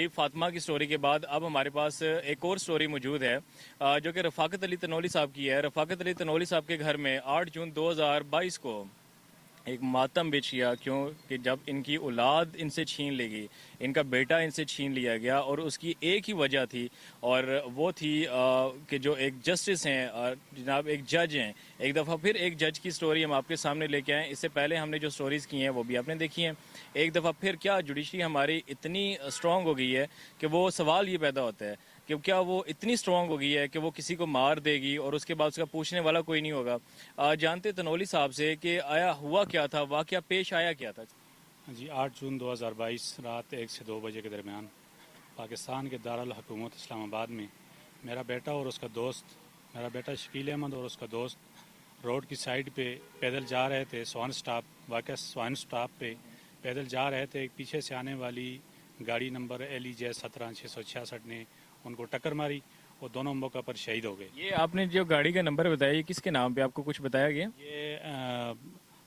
علی فاطمہ کی سٹوری کے بعد اب ہمارے پاس ایک اور سٹوری موجود ہے جو کہ رفاقت علی تنولی صاحب کی ہے۔ رفاقت علی تنولی صاحب کے گھر میں 8 جون 2022 کو ایک ماتم بچھ گیا، کیوں کہ جب ان کی اولاد ان سے چھین لی گئی، ان کا بیٹا ان سے چھین لیا گیا، اور اس کی ایک ہی وجہ تھی، اور وہ تھی کہ جو ایک جسٹس ہیں جناب، ایک جج ہیں۔ ایک دفعہ پھر ایک جج کی سٹوری ہم آپ کے سامنے لے کے آئے۔ اس سے پہلے ہم نے جو سٹوریز کی ہیں وہ بھی آپ نے دیکھی ہیں۔ ایک دفعہ پھر کیا جوڈیشری ہماری اتنی اسٹرانگ ہو گئی ہے کہ وہ سوال یہ پیدا ہوتا ہے کہ کیا وہ اتنی اسٹرانگ ہو گئی ہے کہ وہ کسی کو مار دے گی اور اس کے بعد اس کا پوچھنے والا کوئی نہیں ہوگا۔ جانتے تنولی صاحب سے کہ آیا ہوا کیا تھا، واقعہ پیش آیا کیا تھا؟ جی 8 جون 2022 رات 1 سے 2 بجے کے درمیان پاکستان کے دارالحکومت اسلام آباد میں میرا بیٹا اور اس کا دوست، میرا بیٹا شکیل احمد اور اس کا دوست روڈ کی سائڈ پہ پیدل جا رہے تھے۔ سوان سٹاپ پہ پیدل جا رہے تھے۔ ایک پیچھے سے آنے والی گاڑی نمبر LEJ 17666 نے ان کو ٹکر ماری اور دونوں موقع پر شہید ہو گئے۔ یہ آپ نے جو گاڑی کا نمبر بتایا یہ کس کے نام پہ آپ کو کچھ بتایا گیا؟ یہ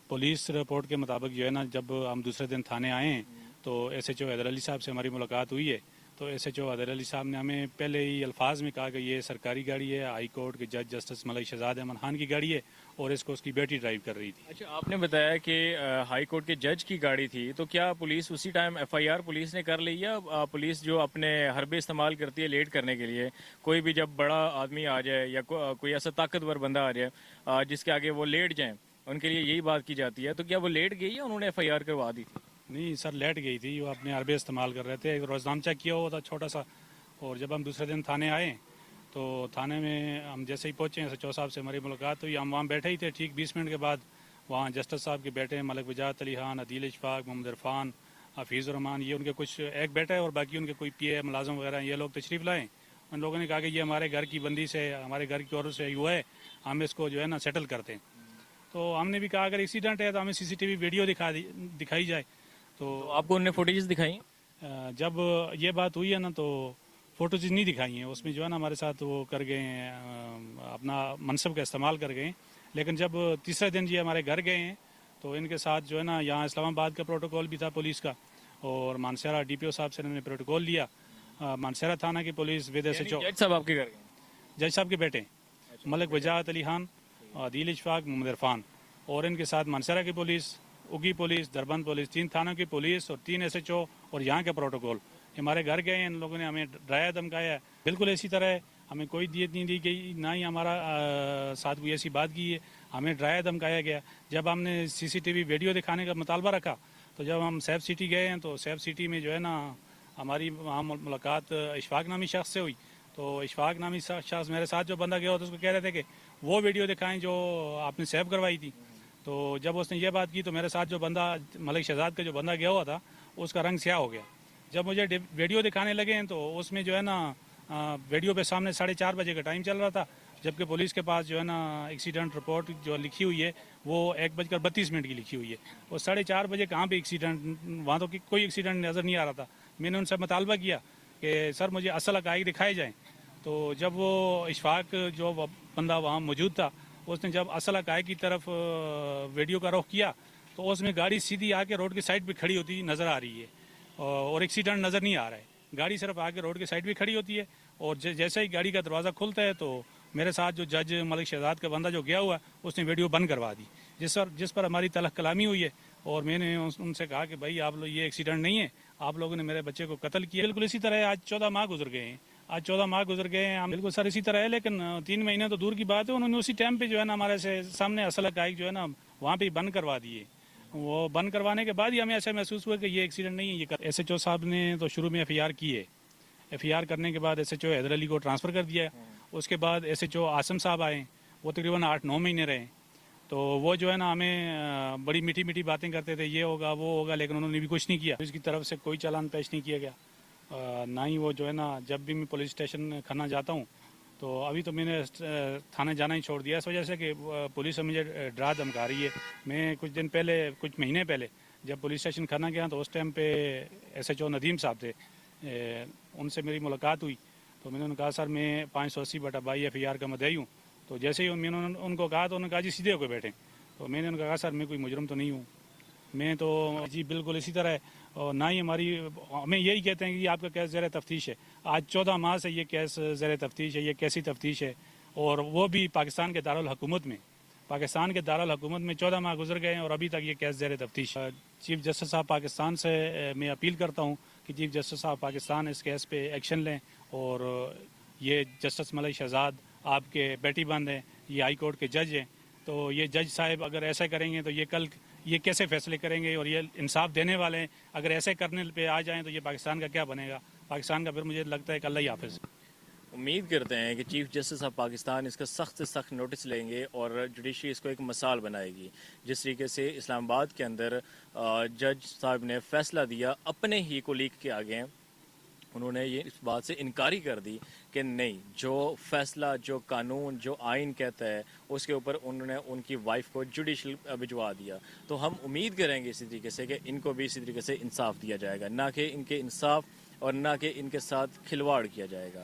پولیس رپورٹ کے مطابق جو ہے نا، جب ہم دوسرے دن تھانے آئے ہیں تو SHO حیدر علی صاحب سے ہماری ملاقات ہوئی ہے، تو SHO حیدر علی صاحب نے ہمیں پہلے ہی الفاظ میں کہا کہ یہ سرکاری گاڑی ہے، ہائی کورٹ کے جج جسٹس ملک شہزاد احمد خان کی گاڑی ہے اور اس کو اس کی بیٹی ڈرائیو کر رہی تھی۔ اچھا، آپ نے بتایا کہ ہائی کورٹ کے جج کی گاڑی تھی، تو کیا پولیس اسی ٹائم FIR پولیس نے کر لی، یا پولیس جو اپنے حربے استعمال کرتی ہے لیٹ کرنے کے لیے، کوئی بھی جب بڑا آدمی آ جائے یا کوئی ایسا طاقتور بندہ آ جائے جس کے آگے وہ لیٹ جائیں، ان کے لیے یہی بات کی جاتی ہے، تو کیا وہ لیٹ گئی یا انہوں نے FIR کروا دی تھی؟ نہیں سر، لیٹ گئی تھی، وہ اپنے حربے استعمال کر رہے تھے، ایک روزنامچہ کیا ہوا تھا چھوٹا سا، اور جب ہم دوسرے دن تھانے آئے تو تھانے میں ہم جیسے ہی پہنچے SHO صاحب سے ہماری ملاقات ہوئی، ہم وہاں بیٹھے ہی تھے، ٹھیک 20 منٹ کے بعد وہاں جسٹس صاحب کے بیٹے ملک وجاہت علی خان، عدیل اشفاق، محمد عرفان، حفیظ الرحمان، یہ ان کے کچھ ایک بیٹا ہے اور باقی ان کے کوئی PA ملازم وغیرہ ہیں، یہ لوگ تشریف لائے۔ ان لوگوں نے کہا کہ یہ ہمارے گھر کی بندی سے، ہمارے گھر کی عورت سے ہوا ہے، ہم اس کو جو ہے نا سیٹل کرتے ہیں۔ تو ہم نے بھی کہا اگر ایکسیڈنٹ ہے تو ہمیں CCTV ویڈیو دکھائی جائے۔ تو آپ کو انہوں نے فوٹیجز دکھائی؟ جب یہ بات ہوئی ہے نا تو فوٹوز نہیں دکھائی ہیں، اس میں جو ہے نا ہمارے ساتھ وہ کر گئے ہیں، اپنا منصب کا استعمال کر گئے ہیں۔ لیکن جب تیسرے دن یہ ہمارے گھر گئے ہیں تو ان کے ساتھ جو ہے نا یہاں اسلام آباد کا پروٹوکول بھی تھا پولیس کا، اور مانسہرہ DPO صاحب سے انہوں نے پروٹوکول لیا، مانسہرہ تھانہ کی پولیس ود SHO جج صاحب آپ کے گھر گئے؟ جج صاحب کے بیٹے ملک وجاہت علی خان، عدیل اشفاق، محمد عرفان، اور ان کے ساتھ مانسہرہ کی پولیس، اگی پولیس، دربند پولیس، 3 تھانوں کی پولیس اور 3 SHO اور یہاں کا پروٹوکول ہمارے گھر گئے ہیں۔ ان لوگوں نے ہمیں ڈرایا دھمکایا ہے، بالکل اسی طرح ہے، ہمیں کوئی دیت نہیں دی گئی، نہ ہی ہمارا ساتھ کوئی ایسی بات کی ہے، ہمیں ڈرایا دھمکایا گیا۔ جب ہم نے CCTV ویڈیو دکھانے کا مطالبہ رکھا تو جب ہم سیف سٹی گئے ہیں تو سیف سٹی میں جو ہے نا ہماری وہاں ملاقات اشفاق نامی شخص سے ہوئی، تو اشفاق نامی شخص میرے ساتھ جو بندہ گیا ہوا تھا اس کو کہہ رہے تھے کہ وہ ویڈیو دکھائیں جو آپ نے سیو کروائی تھی۔ تو جب اس نے یہ بات کی تو میرے ساتھ جو بندہ ملک شہزاد کا جو بندہ گیا ہوا تھا اس کا رنگ سیاہ ہو گیا۔ جب مجھے ویڈیو دکھانے لگے ہیں تو اس میں جو ہے نا ویڈیو پہ سامنے 4:30 بجے کا ٹائم چل رہا تھا، جبکہ پولیس کے پاس جو ہے نا ایکسیڈنٹ رپورٹ جو لکھی ہوئی ہے وہ 1:32 کی لکھی ہوئی ہے، اور 4:30 بجے کہاں پہ ایکسیڈنٹ، وہاں تو کوئی ایکسیڈنٹ نظر نہیں آ رہا تھا۔ میں نے ان سے مطالبہ کیا کہ سر مجھے اصل حقائق دکھائے جائیں، تو جب وہ اشفاق جو بندہ وہاں موجود تھا اس نے جب اصل حقائق کی طرف ویڈیو کا رخ کیا تو اس میں گاڑی سیدھی آ کے روڈ کے سائڈ پہ کھڑی ہوتی نظر آ رہی ہے اور ایکسیڈنٹ نظر نہیں آ رہا ہے، گاڑی صرف آ کے روڈ کے سائڈ پہ کھڑی ہوتی ہے، اور جیسے ہی گاڑی کا دروازہ کھلتا ہے تو میرے ساتھ جو جج ملک شہزاد کا بندہ جو گیا ہوا ہے اس نے ویڈیو بند کروا دی، جس پر ہماری تلخ کلامی ہوئی ہے، اور میں نے ان سے کہا کہ بھائی آپ لوگ یہ ایکسیڈنٹ نہیں ہے، آپ لوگوں نے میرے بچے کو قتل کیا۔ بالکل اسی طرح آج 14 ماہ گزر گئے ہیں، ہم بالکل سر اسی طرح ہے، لیکن 3 مہینے تو دور کی بات ہے، انہوں نے اسی ٹائم پہ جو ہے نا ہمارے سے سامنے اصل حقائق جو ہے نا وہاں پہ بند کروا دیے۔ وہ بند کروانے کے بعد ہی ہمیں ایسا محسوس ہوا کہ یہ ایکسیڈنٹ نہیں ہے۔ یہ SHO صاحب نے تو شروع میں FIR کی ہے، FIR کرنے کے بعد SHO حیدر علی کو ٹرانسفر کر دیا، اس کے بعد SHO عاصم صاحب آئے، وہ تقریباً 8-9 مہینے رہے، تو وہ جو ہے نا ہمیں بڑی میٹھی میٹھی باتیں کرتے تھے، یہ ہوگا وہ ہوگا، لیکن انہوں نے بھی کچھ نہیں کیا، اس کی طرف سے کوئی چالان پیش نہیں کیا گیا، نہ ہی وہ جو ہے نا جب بھی میں پولیس اسٹیشن کھنہ جاتا ہوں تو ابھی تو میں نے تھانے جانا ہی چھوڑ دیا اس وجہ سے کہ پولیس مجھے ڈرا دھمکا رہی ہے۔ میں کچھ مہینے پہلے جب پولیس اسٹیشن کھنہ گیا تو اس ٹائم پہ SHO ندیم صاحب تھے، ان سے میری ملاقات ہوئی تو میں نے انہوں نے کہا سر میں 580/22 FIR کا مدعی ہوں، تو جیسے ہی میں نے ان کو کہا تو انہوں نے کہا جی سیدھے ہو کے بیٹھیں، تو میں نے ان کو کہا سر میں کوئی مجرم تو نہیں ہوں، میں تو جی بالکل اسی طرح ہے، اور نہ ہی ہمیں یہی کہتے ہیں کہ آپ کا کیس زیر تفتیش ہے. آج 14 ماہ سے یہ کیس زیر تفتیش ہے. یہ کیسی تفتیش ہے؟ اور وہ بھی پاکستان کے دارالحکومت میں. پاکستان کے دارالحکومت میں 14 ماہ گزر گئے ہیں اور ابھی تک یہ کیس زیر تفتیش ہے. چیف جسٹس صاحب پاکستان سے میں اپیل کرتا ہوں کہ چیف جسٹس صاحب پاکستان اس کیس پہ ایکشن لیں. اور یہ جسٹس ملک شہزاد آپ کے بیٹی بند ہیں, یہ ہائی کورٹ کے جج ہیں. تو یہ جج صاحب اگر ایسا کریں گے تو یہ کل یہ کیسے فیصلے کریں گے؟ اور یہ انصاف دینے والے ہیں, اگر ایسے کرنے پہ آ جائیں تو یہ پاکستان کا کیا بنے گا؟ پاکستان کا پھر مجھے لگتا ہے کہ اللہ ہی حافظ. امید کرتے ہیں کہ چیف جسٹس آف پاکستان اس کا سخت سے سخت نوٹس لیں گے اور جوڈیشری اس کو ایک مثال بنائے گی. جس طریقے سے اسلام آباد کے اندر جج صاحب نے فیصلہ دیا اپنے ہی کولیگ کے آگے, انہوں نے یہ اس بات سے انکاری کر دی کہ نہیں, جو فیصلہ, جو قانون, جو آئین کہتا ہے اس کے اوپر انہوں نے ان کی وائف کو جوڈیشل بھجوا دیا. تو ہم امید کریں گے اسی طریقے سے کہ ان کو بھی اسی طریقے سے انصاف دیا جائے گا, نہ کہ ان کے انصاف اور نہ کہ ان کے ساتھ کھلواڑ کیا جائے گا.